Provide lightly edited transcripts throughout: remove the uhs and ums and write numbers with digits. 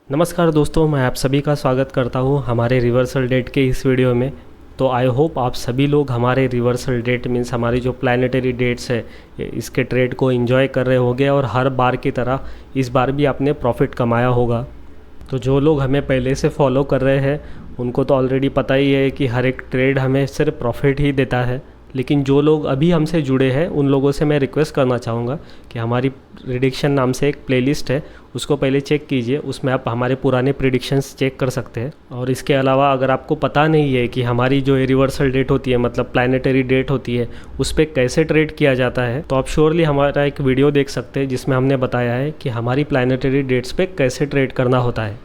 नमस्कार दोस्तों, मैं आप सभी का स्वागत करता हूं हमारे रिवर्सल डेट के इस वीडियो में। तो आई होप आप सभी लोग हमारे रिवर्सल डेट मीन्स हमारी जो प्लानिटरी डेट्स है इसके ट्रेड को एंजॉय कर रहे होंगे और हर बार की तरह इस बार भी आपने प्रॉफिट कमाया होगा। तो जो लोग हमें पहले से फॉलो कर रहे हैं उनको तो ऑलरेडी पता ही है कि हर एक ट्रेड हमें सिर्फ प्रॉफिट ही देता है, लेकिन जो लोग अभी हमसे जुड़े हैं उन लोगों से मैं रिक्वेस्ट करना चाहूँगा कि हमारी प्रिडिक्शन नाम से एक प्लेलिस्ट है, उसको पहले चेक कीजिए। उसमें आप हमारे पुराने प्रिडिक्शंस चेक कर सकते हैं। और इसके अलावा अगर आपको पता नहीं है कि हमारी जो रिवर्सल डेट होती है मतलब प्लानिटरी डेट होती है उस पर कैसे ट्रेड किया जाता है, तो आप श्योरली हमारा एक वीडियो देख सकते हैं जिसमें हमने बताया है कि हमारी प्लानिटरी डेट्स पे कैसे ट्रेड करना होता है।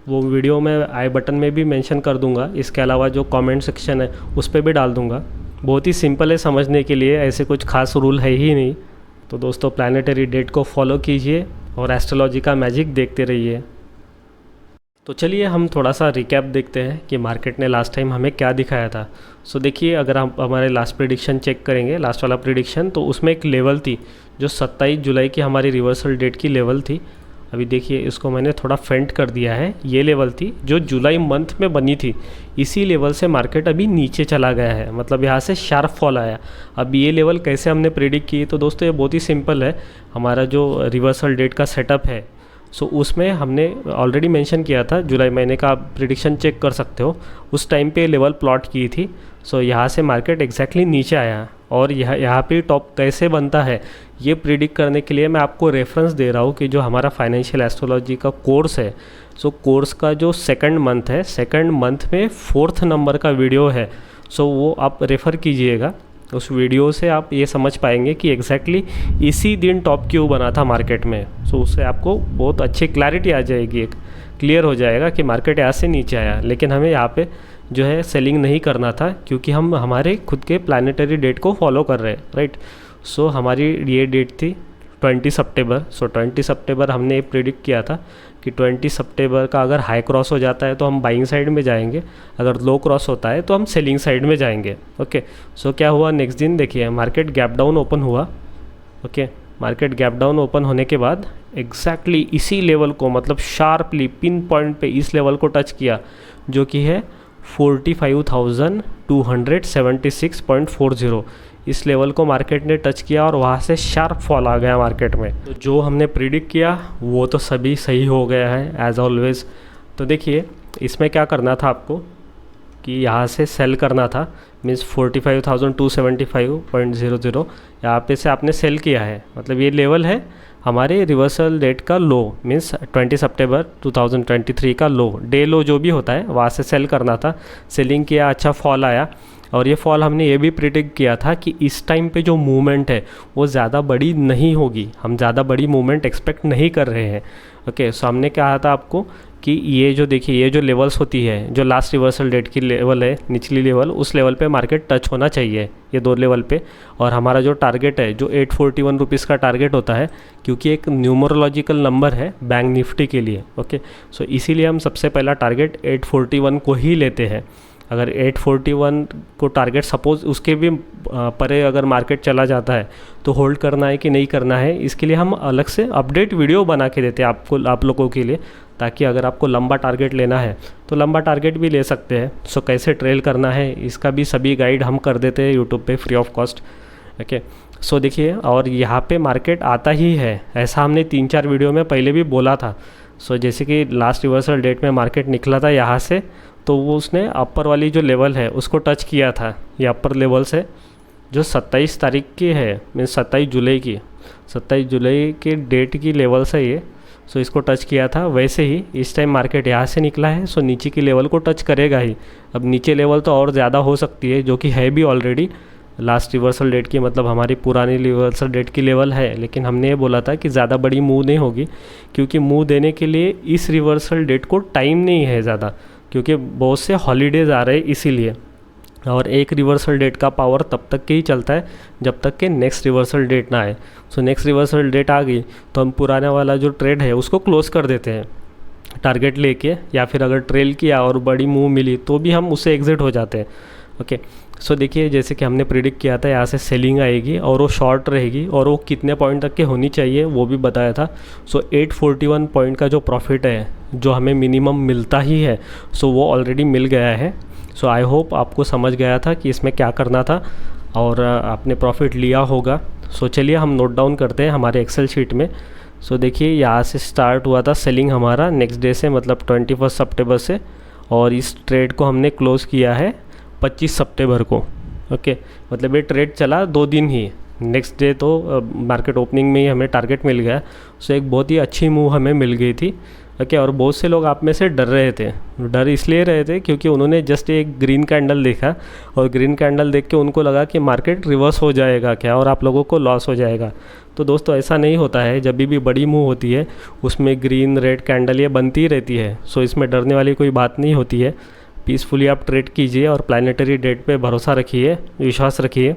वो वीडियो मैं आई बटन में भी मेंशन कर दूंगा, इसके अलावा जो कमेंट सेक्शन है उस पर भी डाल दूंगा। बहुत ही सिंपल है समझने के लिए, ऐसे कुछ खास रूल है ही नहीं। तो दोस्तों प्लानिटरी डेट को फॉलो कीजिए और एस्ट्रोलॉजी का मैजिक देखते रहिए। तो चलिए हम थोड़ा सा रिकैप देखते हैं कि मार्केट ने लास्ट टाइम हमें क्या दिखाया था। सो देखिए, अगर हम हमारे लास्ट प्रेडिक्शन चेक करेंगे, लास्ट वाला प्रेडिक्शन, तो उसमें एक लेवल थी जो 27 जुलाई की हमारी रिवर्सल डेट की लेवल थी। अभी देखिए इसको मैंने थोड़ा फेंट कर दिया है। ये लेवल थी जो जुलाई मंथ में बनी थी। इसी लेवल से मार्केट अभी नीचे चला गया है, मतलब यहाँ से शार्प फॉल आया। अब ये लेवल कैसे हमने प्रेडिक्ट की, तो दोस्तों ये बहुत ही सिंपल है। हमारा जो रिवर्सल डेट का सेटअप है सो उसमें हमने ऑलरेडी मेंशन किया था, जुलाई महीने का आप प्रेडिक्शन चेक कर सकते हो। उस टाइम पे लेवल प्लॉट की थी। सो यहाँ से मार्केट एग्जैक्टली नीचे आया और यहाँ पे टॉप कैसे बनता है ये प्रिडिक्ट करने के लिए मैं आपको रेफरेंस दे रहा हूँ कि जो हमारा फाइनेंशियल एस्ट्रोलॉजी का कोर्स है, सो कोर्स का जो सेकंड मंथ है, सेकंड मंथ में 4th नंबर का वीडियो है। सो वो आप रेफ़र कीजिएगा। उस वीडियो से आप ये समझ पाएंगे कि एग्जैक्टली इसी दिन टॉप क्यों बना था मार्केट में। सो उससे आपको बहुत अच्छी क्लैरिटी आ जाएगी, एक क्लियर हो जाएगा कि मार्केट यहाँ से नीचे आया, लेकिन हमें यहाँ पे जो है सेलिंग नहीं करना था क्योंकि हम हमारे खुद के प्लानिटरी डेट को फॉलो कर रहे हैं, राइट। सो हमारी ये डेट थी 20 सितंबर। सो 20 सितंबर हमने ये प्रेडिक्ट किया था कि 20 सितंबर का अगर हाई क्रॉस हो जाता है तो हम बाइंग साइड में जाएंगे, अगर लो क्रॉस होता है तो हम सेलिंग साइड में जाएंगे। ओके, सो क्या हुआ नेक्स्ट दिन, देखिए मार्केट गैप डाउन ओपन हुआ। Okay, market gap down open होने के बाद एग्जैक्टली इसी लेवल को मतलब शार्पली पिन पॉइंट पे इस लेवल को टच किया जो कि है 45,276.40। इस लेवल को मार्केट ने टच किया और वहाँ से शार्प फॉल आ गया मार्केट में। तो जो हमने प्रिडिक्ट किया वो तो सभी सही हो गया है एज ऑलवेज। तो देखिए इसमें क्या करना था आपको कि यहाँ से सेल करना था, मीन्स 45,275.00 यहाँ पे से आपने सेल किया है। मतलब ये लेवल है हमारे रिवर्सल डेट का लो, मीन्स 20 सितंबर 2023 का लो, डे लो जो भी होता है वहाँ से सेल करना था। सेलिंग किया, अच्छा फॉल आया। और ये फॉल हमने ये भी प्रिडिक्ट किया था कि इस टाइम पे जो मूवमेंट है वो ज़्यादा बड़ी नहीं होगी, हम ज़्यादा बड़ी मूवमेंट एक्सपेक्ट नहीं कर रहे हैं। ओके, सो हमने कहा था आपको कि ये जो देखिए ये जो लेवल्स होती है, जो लास्ट रिवर्सल डेट की लेवल है, निचली लेवल, उस लेवल पे मार्केट टच होना चाहिए, ये 2 लेवल पे। और हमारा जो टारगेट है जो 841 रुपीज़ का टारगेट होता है, क्योंकि एक न्यूमरोलॉजिकल नंबर है बैंक निफ्टी के लिए। ओके, सो इसीलिए हम सबसे पहला टारगेट 841 को ही लेते हैं। अगर 841 को टारगेट सपोज़ उसके भी परे अगर मार्केट चला जाता है तो होल्ड करना है कि नहीं करना है, इसके लिए हम अलग से अपडेट वीडियो बना के देते हैं आपको, आप लोगों के लिए, ताकि अगर आपको लंबा टारगेट लेना है तो लंबा टारगेट भी ले सकते हैं। सो कैसे ट्रेल करना है इसका भी सभी गाइड हम कर देते हैं यूट्यूब पे फ्री ऑफ कॉस्ट। ओके, सो देखिए, और यहाँ पे मार्केट आता ही है, ऐसा हमने 3-4 वीडियो में पहले भी बोला था। सो जैसे कि लास्ट रिवर्सल डेट में मार्केट निकला था यहाँ से, तो वो उसने अपर वाली जो लेवल है उसको टच किया था। ये अपर लेवल से जो 27 तारीख की है, मीन्स 27 जुलाई की, 27 जुलाई के डेट की लेवल से ये, सो इसको टच किया था। वैसे ही इस टाइम मार्केट यहाँ से निकला है, सो नीचे की लेवल को टच करेगा ही। अब नीचे लेवल तो और ज़्यादा हो सकती है, जो कि है भी ऑलरेडी लास्ट रिवर्सल डेट की, मतलब हमारी पुरानी रिवर्सल डेट की लेवल है। लेकिन हमने ये बोला था कि ज़्यादा बड़ी मूव नहीं होगी, क्योंकि मूव देने के लिए इस रिवर्सल डेट को टाइम नहीं है ज़्यादा, क्योंकि बहुत से हॉलीडेज़ आ रहे हैं इसीलिए। और एक रिवर्सल डेट का पावर तब तक के ही चलता है जब तक कि नेक्स्ट रिवर्सल डेट ना आए। सो नेक्स्ट रिवर्सल डेट आ गई तो हम पुराना वाला जो ट्रेड है उसको क्लोज कर देते हैं टारगेट लेके, या फिर अगर ट्रेल किया और बड़ी मूव मिली तो भी हम उससे एग्जिट हो जाते हैं। ओके, सो देखिए जैसे कि हमने प्रिडिक्ट किया था यहाँ से सेलिंग आएगी और वो शॉर्ट रहेगी, और वो कितने पॉइंट तक के होनी चाहिए वो भी बताया था। सो 841 पॉइंट का जो प्रॉफिट है जो हमें मिनिमम मिलता ही है, सो वो ऑलरेडी मिल गया है। सो आई होप आपको समझ गया था कि इसमें क्या करना था और आपने प्रॉफिट लिया होगा। सो चलिए हम नोट डाउन करते हैं हमारे एक्सेल शीट में। सो देखिए यहाँ से स्टार्ट हुआ था सेलिंग हमारा नेक्स्ट डे से, मतलब 21 सितंबर से, और इस ट्रेड को हमने क्लोज़ किया है 25 सितंबर को। ओके, मतलब ये ट्रेड चला 2 दिन ही, नेक्स्ट डे तो मार्केट ओपनिंग में ही हमें टारगेट मिल गया। सो एक बहुत ही अच्छी मूव हमें मिल गई थी। ओके, और बहुत से लोग आप में से डर रहे थे। डर इसलिए रहे थे क्योंकि उन्होंने जस्ट एक ग्रीन कैंडल देखा और ग्रीन कैंडल देख के उनको लगा कि मार्केट रिवर्स हो जाएगा क्या और आप लोगों को लॉस हो जाएगा। तो दोस्तों ऐसा नहीं होता है, जब भी बड़ी मूव होती है उसमें ग्रीन रेड कैंडल ये बनती ही रहती है। सो इसमें डरने वाली कोई बात नहीं होती है। पीसफुली आप ट्रेड कीजिए और प्लानिटरी डेट पे भरोसा रखिए, विश्वास रखिए,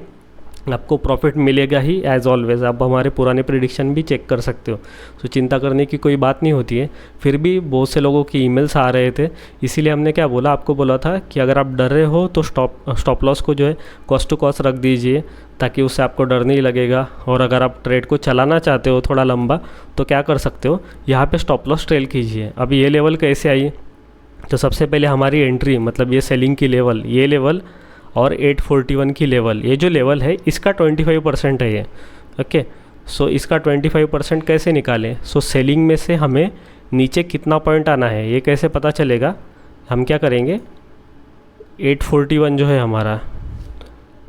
आपको प्रॉफिट मिलेगा ही एज़ ऑलवेज़। आप हमारे पुराने प्रेडिक्शन भी चेक कर सकते हो। सो चिंता करने की कोई बात नहीं होती है। फिर भी बहुत से लोगों की ईमेल्स आ रहे थे, इसीलिए हमने क्या बोला, आपको बोला था कि अगर आप डर रहे हो तो स्टॉप लॉस को जो है कॉस्ट टू कॉस्ट रख दीजिए, ताकि उससे आपको डर नहीं लगेगा। और अगर आप ट्रेड को चलाना चाहते हो थोड़ा लंबा, तो क्या कर सकते हो, यहाँ पे स्टॉप लॉस ट्रेल कीजिए। अब ये लेवल कैसे आई, तो सबसे पहले हमारी एंट्री, मतलब ये सेलिंग की लेवल, ये लेवल और 841 की लेवल, ये जो लेवल है इसका 25% है ये। ओके, सो इसका 25% कैसे निकालें। सो सेलिंग में से हमें नीचे कितना पॉइंट आना है ये कैसे पता चलेगा। हम क्या करेंगे, 841 जो है हमारा,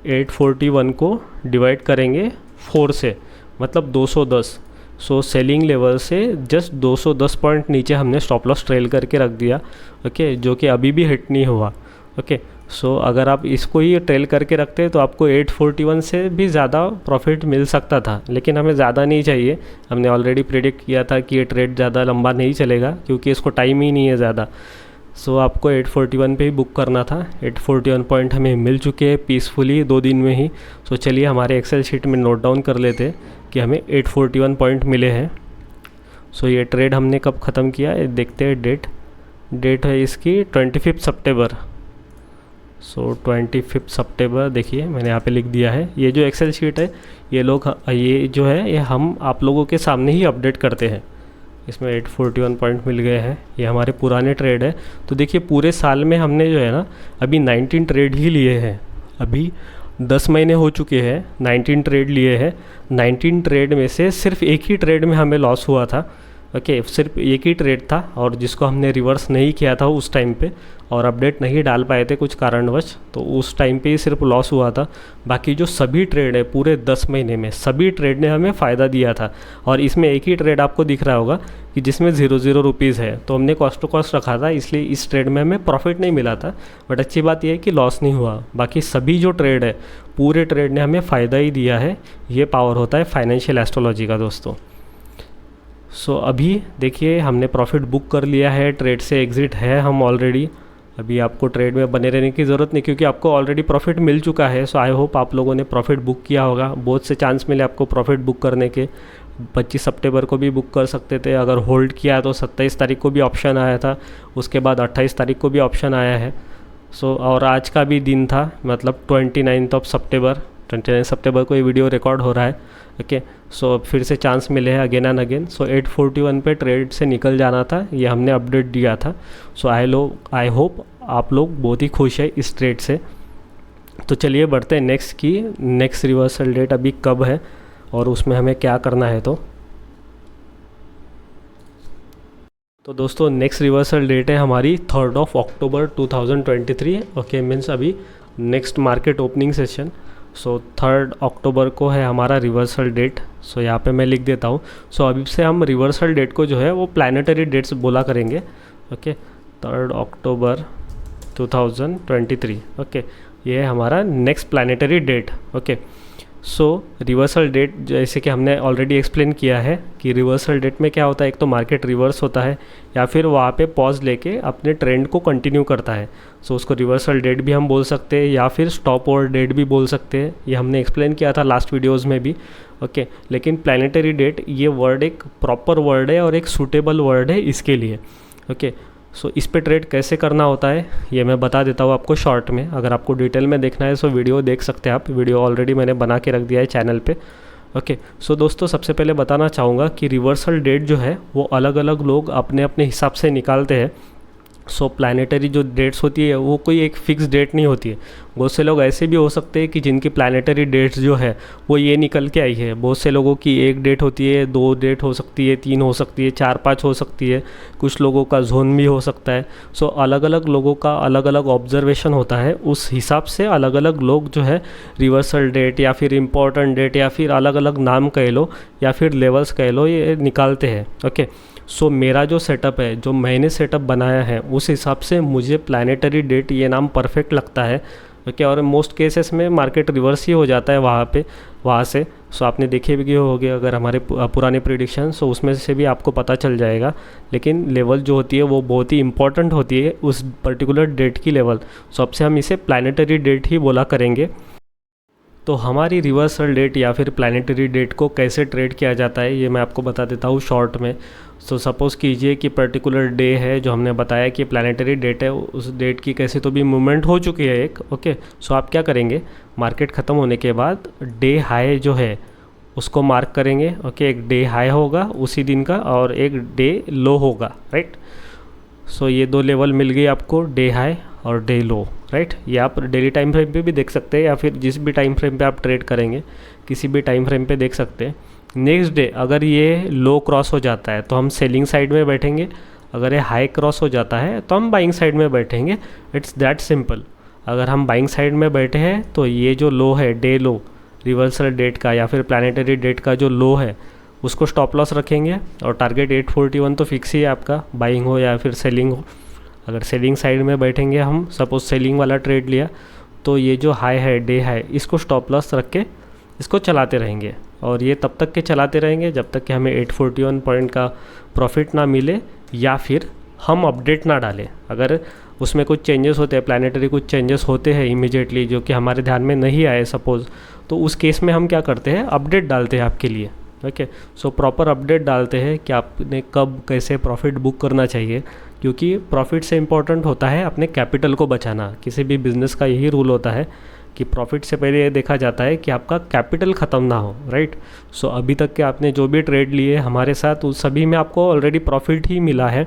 841 को डिवाइड करेंगे 4 से, मतलब 210। सो सेलिंग लेवल से जस्ट 210 पॉइंट नीचे हमने स्टॉप लॉस ट्रेल करके रख दिया। ओके, जो कि अभी भी हिट नहीं हुआ। ओके, सो अगर आप इसको ही ट्रेल करके रखते तो आपको 841 से भी ज़्यादा प्रॉफिट मिल सकता था, लेकिन हमें ज़्यादा नहीं चाहिए। हमने ऑलरेडी प्रेडिक्ट किया था कि ये ट्रेड ज़्यादा लंबा नहीं चलेगा क्योंकि इसको टाइम ही नहीं है ज़्यादा। सो आपको 841 पे ही बुक करना था। 841 पॉइंट हमें मिल चुके हैं पीसफुली 2 दिन में ही। सो चलिए हमारे एक्सेल शीट में नोट डाउन कर लेते कि हमें 841 पॉइंट मिले हैं। सो ये ट्रेड हमने कब ख़त्म किया है देखते हैं। डेट है इसकी 25 सितंबर। सो 25 सितंबर देखिए मैंने यहाँ पे लिख दिया है। ये जो एक्सेल शीट है ये जो है ये हम आप लोगों के सामने ही अपडेट करते हैं। इसमें 841 पॉइंट मिल गए हैं, ये हमारे पुराने ट्रेड है। तो देखिए पूरे साल में हमने जो है ना अभी 19 ट्रेड ही लिए हैं। अभी 10 महीने हो चुके हैं, 19 ट्रेड लिए हैं। 19 ट्रेड में से सिर्फ एक ही ट्रेड में हमें लॉस हुआ था। ओके, सिर्फ एक ही ट्रेड था और जिसको हमने रिवर्स नहीं किया था उस टाइम पे, और अपडेट नहीं डाल पाए थे कुछ कारणवश, तो उस टाइम पे ही सिर्फ लॉस हुआ था। बाकी जो सभी ट्रेड है पूरे 10 महीने में, सभी ट्रेड ने हमें फ़ायदा दिया था। और इसमें एक ही ट्रेड आपको दिख रहा होगा कि जिसमें 0 रुपीज़ है, तो हमने कॉस्ट टू कॉस्ट रखा था, इसलिए इस ट्रेड में हमें प्रॉफिट नहीं मिला था। बट अच्छी बात यह है कि लॉस नहीं हुआ। बाकी सभी जो ट्रेड है पूरे ट्रेड ने हमें फ़ायदा ही दिया है। ये पावर होता है फाइनेंशियल एस्ट्रोलॉजी का दोस्तों। सो अभी देखिए हमने प्रॉफिट बुक कर लिया है, ट्रेड से एग्ज़िट है हम ऑलरेडी। अभी आपको ट्रेड में बने रहने की ज़रूरत नहीं क्योंकि आपको ऑलरेडी प्रॉफिट मिल चुका है। सो आई होप आप लोगों ने प्रॉफिट बुक किया होगा। बहुत से चांस मिले आपको प्रॉफिट बुक करने के। 25 सितंबर को भी बुक कर सकते थे, अगर होल्ड किया तो 27 तारीख को भी ऑप्शन आया था, उसके बाद 28 तारीख को भी ऑप्शन आया है। सो और आज का भी दिन था, मतलब 29 सितंबर को ये वीडियो रिकॉर्ड हो रहा है। ओके, सो फिर से चांस मिले हैं अगेन एंड अगेन। सो 841 पे ट्रेड से निकल जाना था, ये हमने अपडेट दिया था। सो आई होप आप लोग बहुत ही खुश है इस ट्रेड से। तो चलिए बढ़ते हैं नेक्स्ट रिवर्सल डेट अभी कब है और उसमें हमें क्या करना है। तो दोस्तों नेक्स्ट रिवर्सल डेट है हमारी 3 अक्टूबर 2023। ओके, मीन्स अभी नेक्स्ट मार्केट ओपनिंग सेशन। सो 3 अक्टूबर को है हमारा रिवर्सल डेट। सो यहाँ पे मैं लिख देता हूँ। सो अभी से हम रिवर्सल डेट को जो है वो प्लानिटरी डेट्स बोला करेंगे। ओके, 3 अक्टूबर 2023। ओके, ये है हमारा नेक्स्ट प्लानिटरी डेट। ओके, सो रिवर्सल डेट जैसे कि हमने ऑलरेडी एक्सप्लेन किया है कि रिवर्सल डेट में क्या होता है, एक तो मार्केट रिवर्स होता है या फिर वहाँ पे पॉज लेके अपने ट्रेंड को कंटिन्यू करता है। सो उसको रिवर्सल डेट भी हम बोल सकते हैं या फिर स्टॉप ओवर डेट भी बोल सकते हैं। ये हमने एक्सप्लेन किया था लास्ट वीडियोज़ में भी। ओके, लेकिन प्लानिटरी डेट ये वर्ड एक प्रॉपर वर्ड है और एक सूटेबल वर्ड है इसके लिए। ओके, सो इस पे ट्रेड कैसे करना होता है ये मैं बता देता हूँ आपको शॉर्ट में। अगर आपको डिटेल में देखना है सो वीडियो देख सकते हैं आप। वीडियो ऑलरेडी मैंने बना के रख दिया है चैनल पे। ओके। सो दोस्तों, सबसे पहले बताना चाहूँगा कि रिवर्सल डेट जो है वो अलग अलग लोग अपने अपने हिसाब से निकालते हैं। सो प्लानिटरी जो डेट्स होती है वो कोई एक फ़िक्स डेट नहीं होती है। बहुत से लोग ऐसे भी हो सकते हैं कि जिनकी प्लानिटरी डेट्स जो है वो ये निकल के आई है। बहुत से लोगों की एक डेट होती है, 2 डेट हो सकती है, 3 हो सकती है, 4-5 हो सकती है, कुछ लोगों का जोन भी हो सकता है। सो अलग अलग लोगों का अलग अलग ऑब्जर्वेशन होता है, उस हिसाब से अलग अलग लोग जो है रिवर्सल डेट या फिर इम्पोर्टेंट डेट या फिर अलग अलग नाम कह लो या फिर लेवल्स कह लो, ये निकालते हैं। ओके। सो मेरा जो सेटअप है, जो मैंने सेटअप बनाया है, उस हिसाब से मुझे प्लानिटरी डेट ये नाम परफेक्ट लगता है। ओके। और मोस्ट केसेस में मार्केट रिवर्स ही हो जाता है वहाँ से। सो आपने देखे भी होंगे अगर हमारे पुराने प्रिडिक्शन, सो उसमें से भी आपको पता चल जाएगा। लेकिन लेवल जो होती है वो बहुत ही इंपॉर्टेंट होती है उस पर्टिकुलर डेट की लेवल। सो अब से हम इसे प्लानिटरी डेट ही बोला करेंगे। तो हमारी रिवर्सल डेट या फिर प्लानिटरी डेट को कैसे ट्रेड किया जाता है ये मैं आपको बता देता हूँ शॉर्ट में। सो सपोज़ कीजिए कि पर्टिकुलर डे है जो हमने बताया कि प्लानिटरी डेट है, उस डेट की कैसे तो भी मूवमेंट हो चुकी है एक। ओके। सो आप क्या करेंगे, मार्केट ख़त्म होने के बाद डे हाई जो है उसको मार्क करेंगे। ओके। एक डे हाई होगा उसी दिन का और एक डे लो होगा, राइट। सो ये 2 लेवल मिल गई आपको, डे हाई और डे लो, राइट। ये आप डेली टाइम फ्रेम पे भी देख सकते हैं या फिर जिस भी टाइम फ्रेम पे आप ट्रेड करेंगे किसी भी टाइम फ्रेम पे देख सकते हैं। नेक्स्ट डे अगर ये लो क्रॉस हो जाता है तो हम सेलिंग साइड में बैठेंगे, अगर ये हाई क्रॉस हो जाता है तो हम बाइंग साइड में बैठेंगे। It's that simple. अगर हम बाइंग साइड में बैठे हैं तो ये जो लो है, डे लो रिवर्सल डेट का या फिर प्लानिटरी डेट का जो लो है उसको स्टॉप लॉस रखेंगे और टारगेट 841 तो फिक्स ही है आपका, बाइंग हो या फिर सेलिंग हो। अगर सेलिंग साइड में बैठेंगे हम, सपोज सेलिंग वाला ट्रेड लिया, तो ये जो हाई है डे हाई, इसको स्टॉप लॉस रख के इसको चलाते रहेंगे और ये तब तक के चलाते रहेंगे जब तक कि हमें 841 पॉइंट का प्रॉफिट ना मिले या फिर हम अपडेट ना डालें। अगर उसमें कुछ चेंजेस होते हैं, प्लानिटरी कुछ चेंजेस होते हैं इमीडिएटली जो कि हमारे ध्यान में नहीं आए सपोज़, तो उस केस में हम क्या करते हैं, अपडेट डालते हैं आपके लिए। ओके। सो प्रॉपर अपडेट डालते हैं कि आपने कब कैसे प्रॉफिट बुक करना चाहिए, क्योंकि प्रॉफिट से इम्पोर्टेंट होता है अपने कैपिटल को बचाना। किसी भी बिज़नेस का यही रूल होता है कि प्रॉफिट से पहले ये देखा जाता है कि आपका कैपिटल ख़त्म ना हो, राइट। सो अभी तक के आपने जो भी ट्रेड लिए हमारे साथ उस सभी में आपको ऑलरेडी प्रॉफिट ही मिला है,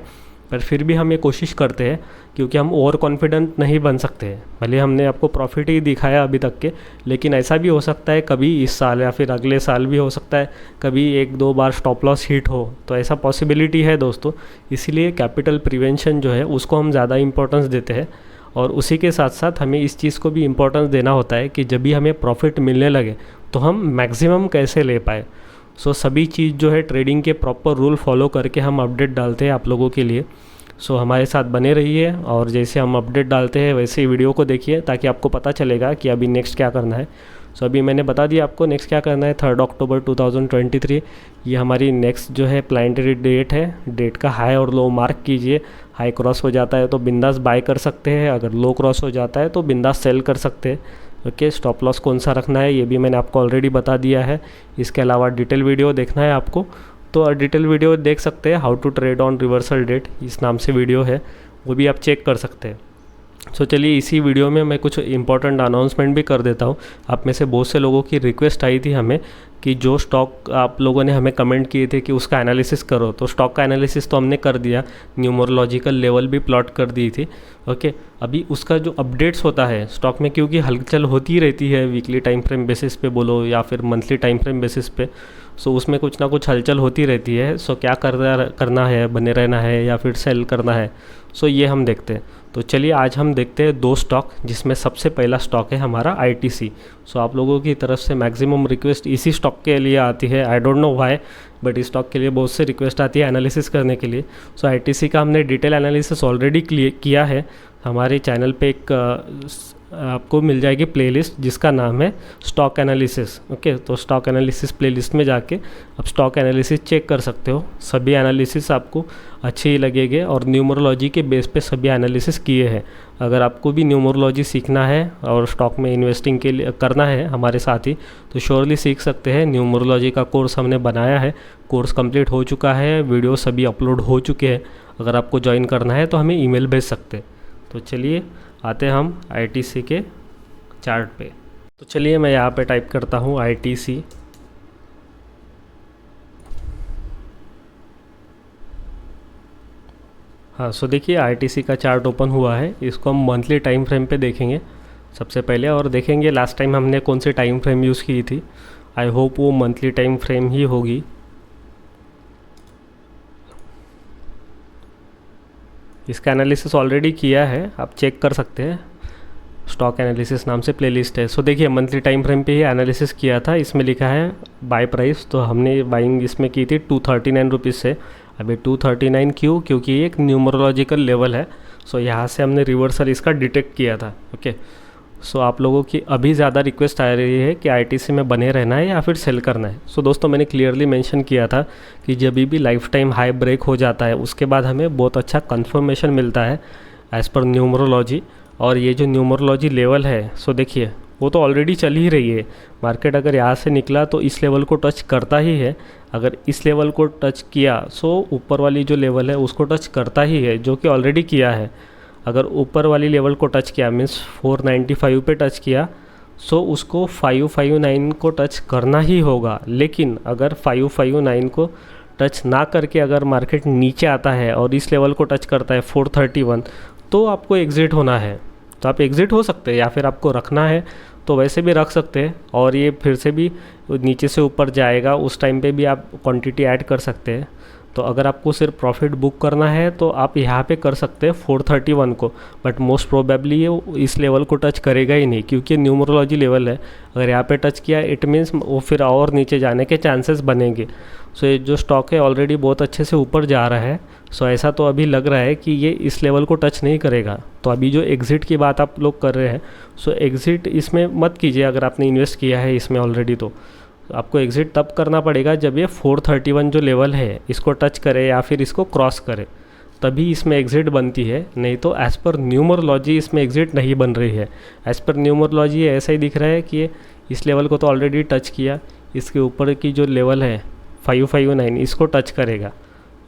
पर फिर भी हम ये कोशिश करते हैं क्योंकि हम ओवर कॉन्फिडेंट नहीं बन सकते हैं। भले हमने आपको प्रॉफिट ही दिखाया अभी तक के, लेकिन ऐसा भी हो सकता है कभी इस साल या फिर अगले साल भी हो सकता है कभी 1-2 बार स्टॉप लॉस हिट हो, तो ऐसा पॉसिबिलिटी है दोस्तों। इसीलिए कैपिटल प्रिवेंशन जो है उसको हम ज़्यादा इंपॉर्टेंस देते हैं और उसी के साथ साथ हमें इस चीज़ को भी इम्पोर्टेंस देना होता है कि जब भी हमें प्रॉफिट मिलने लगे तो हम मैक्सिमम कैसे ले पाए। सो सभी चीज़ जो है ट्रेडिंग के प्रॉपर रूल फॉलो करके हम अपडेट डालते हैं आप लोगों के लिए। सो हमारे साथ बने रहिए और जैसे हम अपडेट डालते हैं वैसे ही वीडियो को देखिए ताकि आपको पता चलेगा कि अभी नेक्स्ट क्या करना है। सो अभी मैंने बता दिया आपको नेक्स्ट क्या करना है। 3 अक्टूबर 2023 ये हमारी नेक्स्ट जो है प्लानिटरी डेट है। डेट का हाई और लो मार्क कीजिए। हाई क्रॉस हो जाता है तो बिंदास बाय कर सकते हैं, अगर लो क्रॉस हो जाता है तो बिंदास सेल कर सकते हैं। ओके। स्टॉप लॉस कौन सा रखना है ये भी मैंने आपको ऑलरेडी बता दिया है। इसके अलावा डिटेल वीडियो देखना है आपको तो डिटेल वीडियो देख सकते हैं, how to trade on reversal date इस नाम से वीडियो है, वो भी आप चेक कर सकते हैं। सो चलिए इसी वीडियो में मैं कुछ इंपॉर्टेंट अनाउंसमेंट भी कर देता हूँ। आप में से बहुत से लोगों की रिक्वेस्ट आई थी हमें कि जो स्टॉक आप लोगों ने हमें कमेंट किए थे कि उसका एनालिसिस करो, तो स्टॉक का एनालिसिस तो हमने कर दिया, न्यूमरोलॉजिकल लेवल भी प्लॉट कर दी थी। ओके। अभी उसका जो अपडेट्स होता है स्टॉक में, क्योंकि हलचल होती रहती है वीकली टाइम फ्रेम बेसिस पे बोलो या फिर मंथली टाइम फ्रेम बेसिस पे, सो उसमें कुछ ना कुछ हलचल होती रहती है। सो क्या करना है, बने रहना है या फिर सेल करना है, सो ये हम देखते हैं। तो चलिए आज हम देखते हैं 2 स्टॉक, जिसमें सबसे पहला स्टॉक है हमारा ITC। सो आप लोगों की तरफ से मैक्सिमम रिक्वेस्ट इसी स्टॉक के लिए आती है, I don't know why, but इस स्टॉक के लिए बहुत से रिक्वेस्ट आती है एनालिसिस करने के लिए। सो ITC का हमने डिटेल एनालिसिस ऑलरेडी किया है। हमारे चैनल पे एक आपको मिल जाएगी प्लेलिस्ट जिसका नाम है स्टॉक एनालिसिस। ओके। तो स्टॉक एनालिसिस प्लेलिस्ट में जाके आप स्टॉक एनालिसिस चेक कर सकते हो। सभी एनालिसिस आपको अच्छे ही लगेंगे और न्यूमरोलॉजी के बेस पे सभी एनालिसिस किए हैं। अगर आपको भी न्यूमरोलॉजी सीखना है और स्टॉक में इन्वेस्टिंग के लिए करना है हमारे साथ ही, तो श्योरली सीख सकते हैं। न्यूमरोलॉजी का कोर्स हमने बनाया है, कोर्स कंप्लीट हो चुका है, वीडियो सभी अपलोड हो चुके हैं। अगर आपको ज्वाइन करना है तो हमें ईमेल भेज सकते हैं। तो चलिए आते हैं हम ITC के चार्ट पे। तो चलिए मैं यहाँ पे टाइप करता हूँ ITC। हाँ, सो देखिए आईटीसी का चार्ट ओपन हुआ है, इसको हम मंथली टाइम फ्रेम पे देखेंगे सबसे पहले, और देखेंगे लास्ट टाइम हमने कौन सी टाइम फ्रेम यूज़ की थी। आई होप वो मंथली टाइम फ्रेम ही होगी। इसका एनालिसिस ऑलरेडी किया है, आप चेक कर सकते हैं, स्टॉक एनालिसिस नाम से प्लेलिस्ट है। सो देखिए मंथली टाइम फ्रेम पे ही एनालिसिस किया था, इसमें लिखा है बाय प्राइस, तो हमने बाइंग इसमें की थी 239 रुपीज़ से। अभी 239 क्यों? क्योंकि ये एक न्यूमरोलॉजिकल लेवल है, सो यहाँ से हमने रिवर्सल इसका डिटेक्ट किया था। ओके, सो आप लोगों की अभी ज़्यादा रिक्वेस्ट आ रही है कि आईटीसी में बने रहना है या फिर सेल करना है। सो दोस्तों मैंने क्लियरली मेंशन किया था कि जब भी लाइफ टाइम हाई ब्रेक हो जाता है उसके बाद हमें बहुत अच्छा कंफर्मेशन मिलता है एज़ पर न्यूमरोलॉजी। और ये जो न्यूमरोलॉजी लेवल है, सो देखिए वो तो ऑलरेडी चल ही रही है। मार्केट अगर यहाँ से निकला तो इस लेवल को टच करता ही है, अगर इस लेवल को टच किया सो ऊपर वाली जो लेवल है उसको टच करता ही है, जो कि ऑलरेडी किया है। अगर ऊपर वाली लेवल को टच किया मीन्स 495 पे टच किया, सो उसको 559 को टच करना ही होगा। लेकिन अगर 559 को टच ना करके अगर मार्केट नीचे आता है और इस लेवल को टच करता है 431, तो आपको एग्ज़िट होना है। तो आप एग्ज़िट हो सकते हैं, या फिर आपको रखना है तो वैसे भी रख सकते हैं, और ये फिर से भी नीचे से ऊपर जाएगा, उस टाइम पे भी आप क्वांटिटी ऐड कर सकते हैं। तो अगर आपको सिर्फ प्रॉफिट बुक करना है तो आप यहाँ पे कर सकते हैं 431 को, बट मोस्ट प्रोबेबली ये इस लेवल को टच करेगा ही नहीं, क्योंकि न्यूमरोलॉजी लेवल है। अगर यहाँ पे टच किया इट मीन्स वो फिर और नीचे जाने के चांसेस बनेंगे। सो ये जो स्टॉक है ऑलरेडी बहुत अच्छे से ऊपर जा रहा है, सो ऐसा तो अभी लग रहा है कि ये इस लेवल को टच नहीं करेगा। तो अभी जो एग्ज़िट की बात आप लोग कर रहे हैं, सो एग्ज़िट इसमें मत कीजिए। अगर आपने इन्वेस्ट किया है इसमें ऑलरेडी तो आपको एग्ज़िट तब करना पड़ेगा जब ये 431 जो लेवल है इसको टच करे या फिर इसको क्रॉस करे, तभी इसमें एग्ज़िट बनती है। नहीं तो एज़ पर न्यूमरोलॉजी इसमें एग्ज़िट नहीं बन रही है। एज़ पर न्यूमरोलॉजी ऐसा ही दिख रहा है कि ये इस लेवल को तो ऑलरेडी टच किया, इसके ऊपर की जो लेवल है 559 इसको टच करेगा।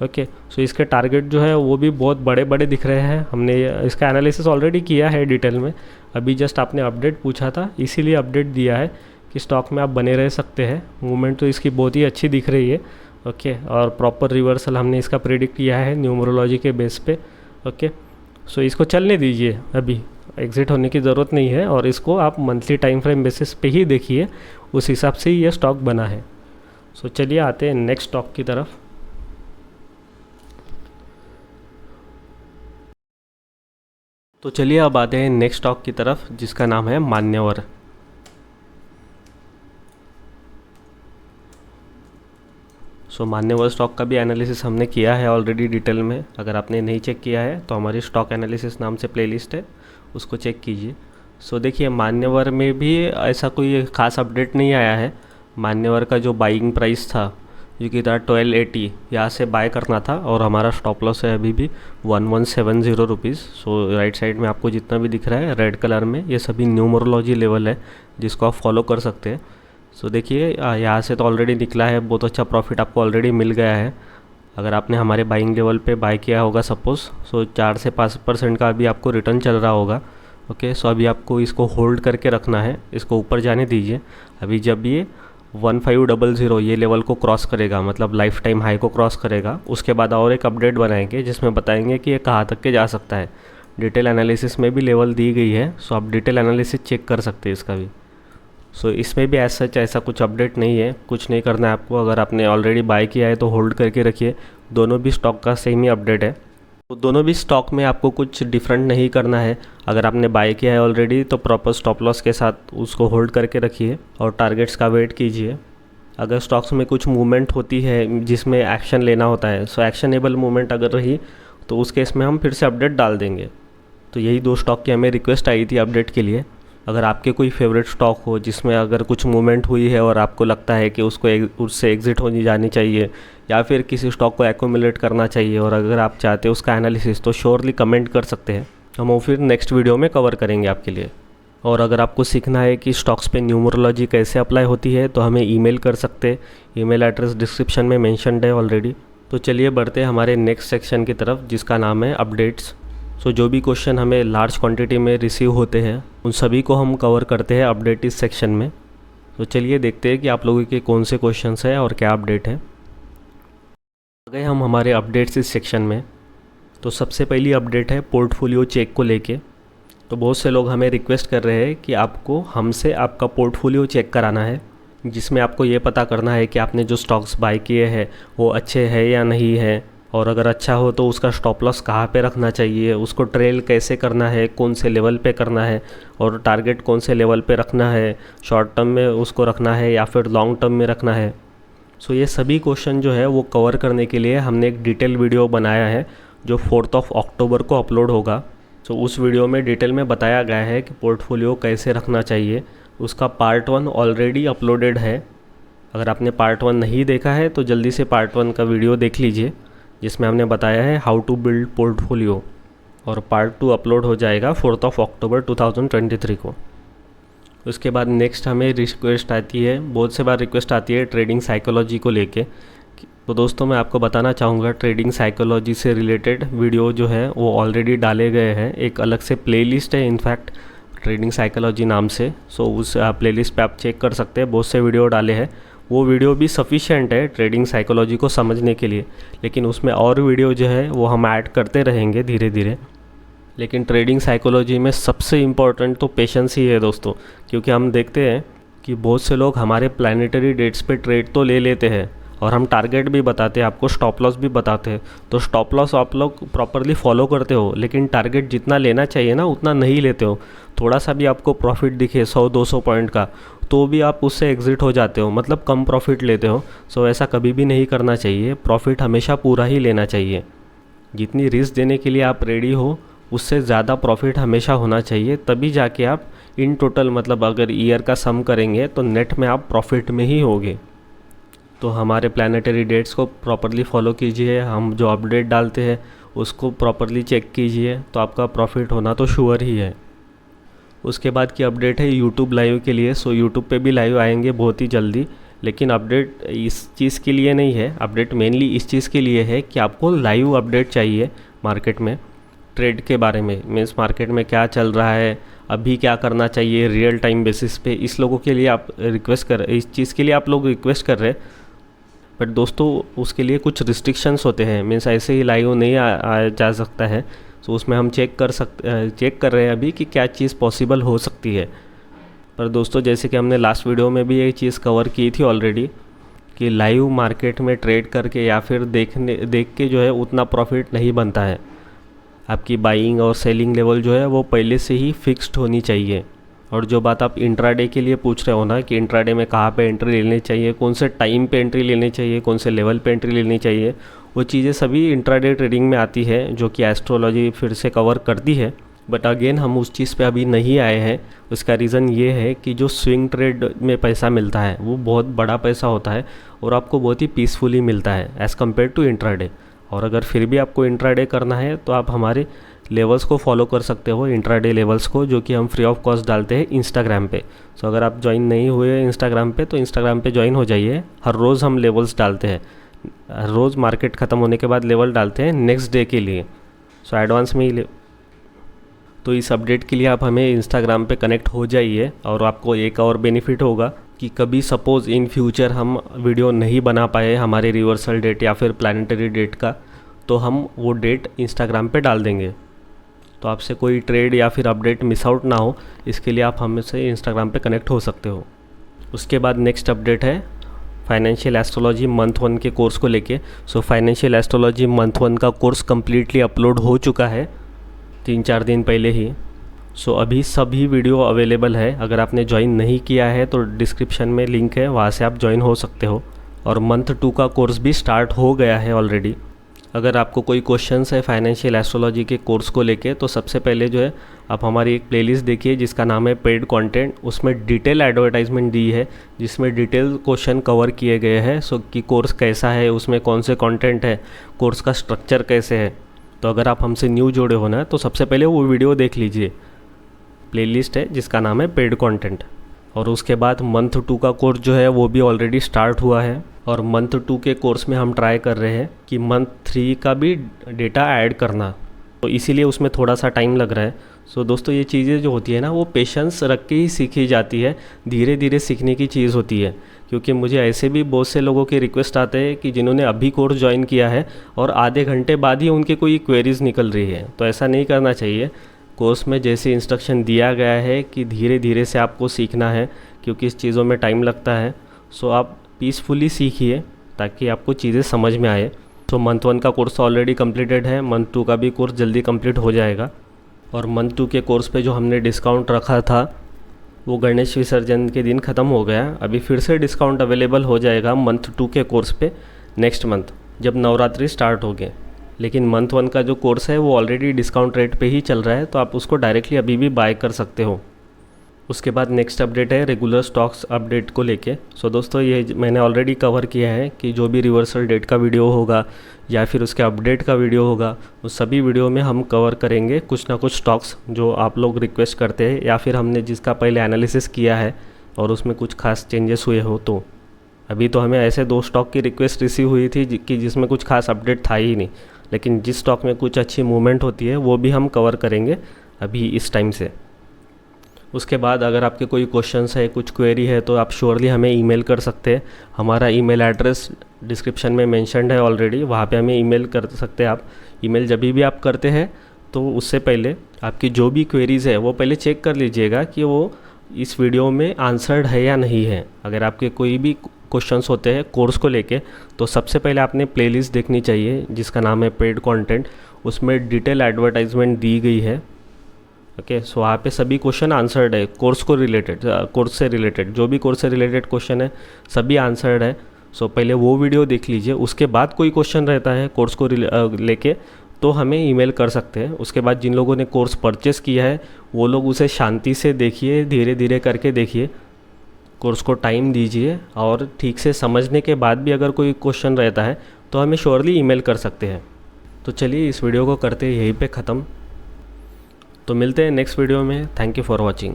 ओके, सो इसके टारगेट जो है वो भी बहुत बड़े बड़े दिख रहे हैं। हमने इसका एनालिसिस ऑलरेडी किया है डिटेल में, अभी जस्ट आपने अपडेट पूछा था इसीलिए अपडेट दिया है कि स्टॉक में आप बने रह सकते हैं। मूवमेंट तो इसकी बहुत ही अच्छी दिख रही है। ओके, और प्रॉपर रिवर्सल हमने इसका प्रेडिक्ट किया है न्यूमरोलॉजी के बेस पे। ओके, सो इसको चलने दीजिए, अभी एग्ज़िट होने की ज़रूरत नहीं है, और इसको आप मंथली टाइम फ्रेम बेसिस पे ही देखिए, उस हिसाब से ही ये स्टॉक बना है। सो चलिए आते हैं नेक्स्ट स्टॉक की तरफ। तो चलिए अब आते हैं नेक्स्ट स्टॉक की तरफ, जिसका नाम है मान्यवर। सो मान्यवर स्टॉक का भी एनालिसिस हमने किया है ऑलरेडी डिटेल में। अगर आपने नहीं चेक किया है तो हमारी स्टॉक एनालिसिस नाम से प्लेलिस्ट है, उसको चेक कीजिए। सो देखिए मान्यवर में भी ऐसा कोई ख़ास अपडेट नहीं आया है। मान्यवर का जो बाइंग प्राइस था जो कि था 1280, यहाँ से बाय करना था, और हमारा स्टॉप लॉस है अभी भी 1170 रुपीज़। सो राइट साइड में आपको जितना भी दिख रहा है रेड कलर में, ये सभी न्यूमरोलॉजी लेवल है जिसको आप फॉलो कर सकते हैं। सो देखिए यहाँ से तो ऑलरेडी निकला है, बहुत अच्छा प्रॉफिट आपको ऑलरेडी मिल गया है। अगर आपने हमारे बाइंग लेवल पे बाय किया होगा सपोज़, सो 4 से 5% का अभी आपको रिटर्न चल रहा होगा। ओके, सो अभी आपको इसको होल्ड करके रखना है, इसको ऊपर जाने दीजिए। अभी जब ये 1500 ये लेवल को क्रॉस करेगा, मतलब लाइफ टाइम हाई को क्रॉस करेगा, उसके बाद और एक अपडेट बनाएंगे जिसमें बताएंगे कि ये कहाँ तक के जा सकता है। डिटेल एनालिसिस में भी लेवल दी गई है, सो आप डिटेल एनालिसिस चेक कर सकते हैं इसका भी। सो इसमें भी एज सच ऐसा कुछ अपडेट नहीं है, कुछ नहीं करना है आपको। अगर आपने ऑलरेडी बाय किया है तो होल्ड करके रखिए। दोनों भी स्टॉक का सेम ही अपडेट है, तो दोनों भी स्टॉक में आपको कुछ डिफरेंट नहीं करना है। अगर आपने बाय किया है ऑलरेडी तो प्रॉपर स्टॉप लॉस के साथ उसको होल्ड करके रखिए और टारगेट्स का वेट कीजिए। अगर स्टॉक्स में कुछ मूवमेंट होती है जिसमें एक्शन लेना होता है, सो एक्शनेबल मूवमेंट अगर रही तो उस केस में हम फिर से अपडेट डाल देंगे। तो यही 2 स्टॉक की हमें रिक्वेस्ट आई थी अपडेट के लिए। अगर आपके कोई फेवरेट स्टॉक हो जिसमें अगर कुछ मूवमेंट हुई है और आपको लगता है कि उसको उससे एग्ज़िट होनी जानी चाहिए, या फिर किसी स्टॉक को एक्यूमुलेट करना चाहिए, और अगर आप चाहते हैं उसका एनालिसिस, तो श्योरली कमेंट कर सकते हैं, हम वो फिर नेक्स्ट वीडियो में कवर करेंगे आपके लिए। और अगर आपको सीखना है कि स्टॉक्स पे न्यूमरोलॉजी कैसे अप्लाई होती है तो हमें ईमेल कर सकते हैं। ईमेल एड्रेस डिस्क्रिप्शन में मेंशन्ड है ऑलरेडी। तो चलिए बढ़ते हैं हमारे नेक्स्ट सेक्शन की तरफ, जिसका नाम है अपडेट्स। सो जो भी क्वेश्चन हमें लार्ज क्वांटिटी में रिसीव होते हैं उन सभी को हम कवर करते हैं अपडेट इस सेक्शन में। तो चलिए देखते हैं कि आप लोगों के कौन से क्वेश्चंस हैं और क्या अपडेट है। आ गए हम हमारे अपडेट्स इस सेक्शन में। तो सबसे पहली अपडेट है पोर्टफोलियो चेक को लेके। तो बहुत से लोग हमें रिक्वेस्ट कर रहे हैं कि आपको हमसे आपका पोर्टफोलियो चेक कराना है, जिसमें आपको ये पता करना है कि आपने जो स्टॉक्स बाय किए हैं वो अच्छे हैं या नहीं है, और अगर अच्छा हो तो उसका स्टॉप लॉस कहाँ पे रखना चाहिए, उसको ट्रेल कैसे करना है, कौन से लेवल पे करना है, और टारगेट कौन से लेवल पे रखना है, शॉर्ट टर्म में उसको रखना है या फिर लॉन्ग टर्म में रखना है। सो ये सभी क्वेश्चन जो है वो कवर करने के लिए हमने एक डिटेल वीडियो बनाया है जो 4 अक्टूबर को अपलोड होगा। सो उस वीडियो में डिटेल में बताया गया है कि पोर्टफोलियो कैसे रखना चाहिए। उसका पार्ट 1 ऑलरेडी अपलोडेड है। अगर आपने पार्ट 1 नहीं देखा है तो जल्दी से पार्ट 1 का वीडियो देख लीजिए, जिसमें हमने बताया है हाउ टू बिल्ड पोर्टफोलियो, और पार्ट 2 अपलोड हो जाएगा 4 अक्टूबर 2023 को। उसके बाद नेक्स्ट हमें रिक्वेस्ट आती है, बहुत से बार रिक्वेस्ट आती है ट्रेडिंग साइकोलॉजी को लेके। तो दोस्तों मैं आपको बताना चाहूँगा ट्रेडिंग साइकोलॉजी से रिलेटेड वीडियो जो है वो ऑलरेडी डाले गए हैं। एक अलग से प्लेलिस्ट है इनफैक्ट ट्रेडिंग साइकोलॉजी नाम से। सो उस प्लेलिस्ट पे आप चेक कर सकते हैं, बहुत से वीडियो डाले हैं। वो वीडियो भी सफिशिएंट है ट्रेडिंग साइकोलॉजी को समझने के लिए, लेकिन उसमें और वीडियो जो है वो हम ऐड करते रहेंगे धीरे धीरे। लेकिन ट्रेडिंग साइकोलॉजी में सबसे इम्पॉर्टेंट तो पेशेंस ही है दोस्तों, क्योंकि हम देखते हैं कि बहुत से लोग हमारे प्लानिटरी डेट्स पे ट्रेड तो ले लेते हैं और हम टारगेट भी बताते हैं, आपको स्टॉप लॉस भी बताते हैं। तो स्टॉप लॉस आप लोग प्रॉपरली फॉलो करते हो, लेकिन टारगेट जितना लेना चाहिए ना उतना नहीं लेते हो। थोड़ा सा भी आपको प्रॉफिट दिखे 100-200 पॉइंट का तो भी आप उससे एग्ज़िट हो जाते हो, मतलब कम प्रॉफिट लेते हो। सो ऐसा कभी भी नहीं करना चाहिए, प्रॉफिट हमेशा पूरा ही लेना चाहिए। जितनी रिस्क देने के लिए आप रेडी हो उससे ज़्यादा प्रॉफिट हमेशा होना चाहिए, तभी जाके आप इन टोटल मतलब अगर ईयर का सम करेंगे तो नेट में आप प्रॉफिट में ही होगे। तो हमारे प्लानिटरी डेट्स को प्रॉपरली फॉलो कीजिए, हम जो अपडेट डालते हैं उसको प्रॉपरली चेक कीजिए, तो आपका प्रॉफिट होना तो श्योर ही है। उसके बाद की अपडेट है यूट्यूब लाइव के लिए। सो यूट्यूब पे भी लाइव आएंगे बहुत ही जल्दी, लेकिन अपडेट इस चीज़ के लिए नहीं है, अपडेट मेनली इस चीज़ के लिए है कि आपको लाइव अपडेट चाहिए मार्केट में, ट्रेड के बारे में, मीन्स मार्केट में क्या चल रहा है, अभी क्या करना चाहिए रियल टाइम बेसिस पे। इस लोगों के लिए आप इस चीज़ के लिए आप लोग रिक्वेस्ट कर रहे हैं, बट दोस्तों उसके लिए कुछ रिस्ट्रिक्शंस होते हैं, मीन्स ऐसे ही लाइव नहीं आया जा सकता है। सो उसमें हम चेक कर रहे हैं अभी कि क्या चीज़ पॉसिबल हो सकती है। पर दोस्तों जैसे कि हमने लास्ट वीडियो में भी ये चीज़ कवर की थी ऑलरेडी कि लाइव मार्केट में ट्रेड करके या फिर देख के जो है उतना प्रॉफिट नहीं बनता है। आपकी बाइंग और सेलिंग लेवल जो है वो पहले से ही फिक्स्ड होनी चाहिए। और जो बात आप इंट्राडे के लिए पूछ रहे हो ना कि इंट्राडे में कहाँ पे एंट्री लेनी चाहिए, कौन से टाइम पे एंट्री लेनी चाहिए, कौन से लेवल पे एंट्री लेनी चाहिए, वो चीज़ें सभी इंट्राडे ट्रेडिंग में आती है, जो कि एस्ट्रोलॉजी फिर से कवर करती है। बट अगेन हम उस चीज़ पे अभी नहीं आए हैं। उसका रीज़न ये है कि जो स्विंग ट्रेड में पैसा मिलता है वो बहुत बड़ा पैसा होता है और आपको बहुत ही पीसफुली मिलता है एज़ कम्पेयर टू इंट्राडे। और अगर फिर भी आपको इंट्राडे करना है तो आप हमारे लेवल्स को फॉलो कर सकते हो, इंट्राडे लेवल्स को, जो कि हम फ्री ऑफ कॉस्ट डालते हैं इंस्टाग्राम पे। सो अगर आप ज्वाइन नहीं हुए इंस्टाग्राम पे तो इंस्टाग्राम पे ज्वाइन हो जाइए। हर रोज़ हम लेवल्स डालते हैं, हर रोज़ मार्केट ख़त्म होने के बाद लेवल डालते हैं नेक्स्ट डे के लिए। सो एडवांस में ही तो इस अपडेट के लिए आप हमें इंस्टाग्राम पे कनेक्ट हो जाइए। और आपको एक और बेनिफिट होगा कि कभी सपोज़ इन फ्यूचर हम वीडियो नहीं बना पाए हमारे रिवर्सल डेट या फिर प्लानिटरी डेट का, तो हम वो डेट इंस्टाग्राम पे डाल देंगे। तो आपसे कोई ट्रेड या फिर अपडेट मिस आउट ना हो, इसके लिए आप हमसे इंस्टाग्राम पे कनेक्ट हो सकते हो। उसके बाद नेक्स्ट अपडेट है फाइनेंशियल एस्ट्रोलॉजी मंथ 1 के कोर्स को लेके। सो फाइनेंशियल एस्ट्रोलॉजी मंथ 1 का कोर्स कम्प्लीटली अपलोड हो चुका है 3-4 दिन पहले ही। सो अभी सभी वीडियो अवेलेबल है, अगर आपने ज्वाइन नहीं किया है तो डिस्क्रिप्शन में लिंक है, वहाँ से आप ज्वाइन हो सकते हो। और मंथ 2 का कोर्स भी स्टार्ट हो गया है ऑलरेडी। अगर आपको कोई क्वेश्चंस है फाइनेंशियल एस्ट्रोलॉजी के कोर्स को लेके तो सबसे पहले जो है आप हमारी एक प्लेलिस्ट देखिए जिसका नाम है पेड कंटेंट। उसमें डिटेल एडवर्टाइजमेंट दी है जिसमें डिटेल क्वेश्चन कवर किए गए हैं। सो कि कोर्स कैसा है, उसमें कौन से कंटेंट है, कोर्स का स्ट्रक्चर कैसे है। तो अगर आप हमसे न्यू जुड़े हो ना तो सबसे पहले वो वीडियो देख लीजिए, प्लेलिस्ट है जिसका नाम है पेड कंटेंट। और उसके बाद मंथ 2 का कोर्स जो है वो भी ऑलरेडी स्टार्ट हुआ है। और मंथ 2 के कोर्स में हम ट्राई कर रहे हैं कि मंथ 3 का भी डेटा ऐड करना, तो इसीलिए उसमें थोड़ा सा टाइम लग रहा है। सो दोस्तों ये चीज़ें जो होती है ना वो पेशेंस रख के ही सीखी जाती है, धीरे धीरे सीखने की चीज़ होती है। क्योंकि मुझे ऐसे भी बहुत से लोगों के रिक्वेस्ट आते हैं कि जिन्होंने अभी कोर्स ज्वाइन किया है और आधे घंटे बाद ही उनके कोई क्वेरीज़ निकल रही है। तो ऐसा नहीं करना चाहिए। कोर्स में जैसे इंस्ट्रक्शन दिया गया है कि धीरे धीरे से आपको सीखना है, क्योंकि इस चीज़ों में टाइम लगता है। सो आप पीसफुली सीखिए ताकि आपको चीज़ें समझ में आए। तो मंथ 1 का कोर्स ऑलरेडी कंप्लीटेड है, मंथ 2 का भी कोर्स जल्दी कंप्लीट हो जाएगा। और मंथ 2 के कोर्स पे जो हमने डिस्काउंट रखा था वो गणेश विसर्जन के दिन ख़त्म हो गया। अभी फिर से डिस्काउंट अवेलेबल हो जाएगा मंथ 2 के कोर्स पे नेक्स्ट मंथ जब नवरात्रि स्टार्ट हो गए। लेकिन मंथ 1 का जो कोर्स है वो ऑलरेडी डिस्काउंट रेट पे ही चल रहा है, तो आप उसको डायरेक्टली अभी भी बाय कर सकते हो। उसके बाद नेक्स्ट अपडेट है रेगुलर स्टॉक्स अपडेट को लेके। सो दोस्तों ये मैंने ऑलरेडी कवर किया है कि जो भी रिवर्सल डेट का वीडियो होगा या फिर उसके अपडेट का वीडियो होगा, उस सभी वीडियो में हम कवर करेंगे कुछ ना कुछ स्टॉक्स जो आप लोग रिक्वेस्ट करते हैं या फिर हमने जिसका पहले एनालिसिस किया है और उसमें कुछ खास चेंजेस हुए हो। तो अभी तो हमें ऐसे 2 स्टॉक की रिक्वेस्ट रिसीव हुई थी कि जिसमें कुछ खास अपडेट था ही नहीं, लेकिन जिस स्टॉक में कुछ अच्छी मूवमेंट होती है वो भी हम कवर करेंगे अभी इस टाइम से। उसके बाद अगर आपके कोई क्वेश्चंस है, कुछ क्वेरी है, तो आप श्योरली हमें ईमेल कर सकते हैं। हमारा ईमेल एड्रेस डिस्क्रिप्शन में मेंशन्ड है ऑलरेडी, वहाँ पे हमें ईमेल कर सकते हैं आप। ईमेल जब भी आप करते हैं तो उससे पहले आपकी जो भी क्वेरीज़ है वो पहले चेक कर लीजिएगा कि वो इस वीडियो में आंसर्ड है या नहीं है। अगर आपके कोई भी क्वेश्चंस होते हैं कोर्स को लेके, तो सबसे पहले आपने प्लेलिस्ट देखनी चाहिए जिसका नाम है पेड कंटेंट। उसमें डिटेल एडवर्टाइजमेंट दी गई है। ओके, सो वहाँ पे सभी क्वेश्चन आंसर्ड है। कोर्स से रिलेटेड जो भी कोर्स से रिलेटेड क्वेश्चन है सभी आंसर्ड है। सो पहले वो वीडियो देख लीजिए। उसके बाद कोई क्वेश्चन रहता है कोर्स को लेके तो हमें ईमेल कर सकते हैं। उसके बाद जिन लोगों ने कोर्स परचेस किया है वो लोग उसे शांति से देखिए, धीरे धीरे करके देखिए, कोर्स को टाइम दीजिए और ठीक से समझने के बाद भी अगर कोई क्वेश्चन रहता है तो हमें श्योरली ईमेल कर सकते हैं। तो चलिए इस वीडियो को करते हैं यहीं पे ख़त्म। तो मिलते हैं नेक्स्ट वीडियो में। Thank you for watching.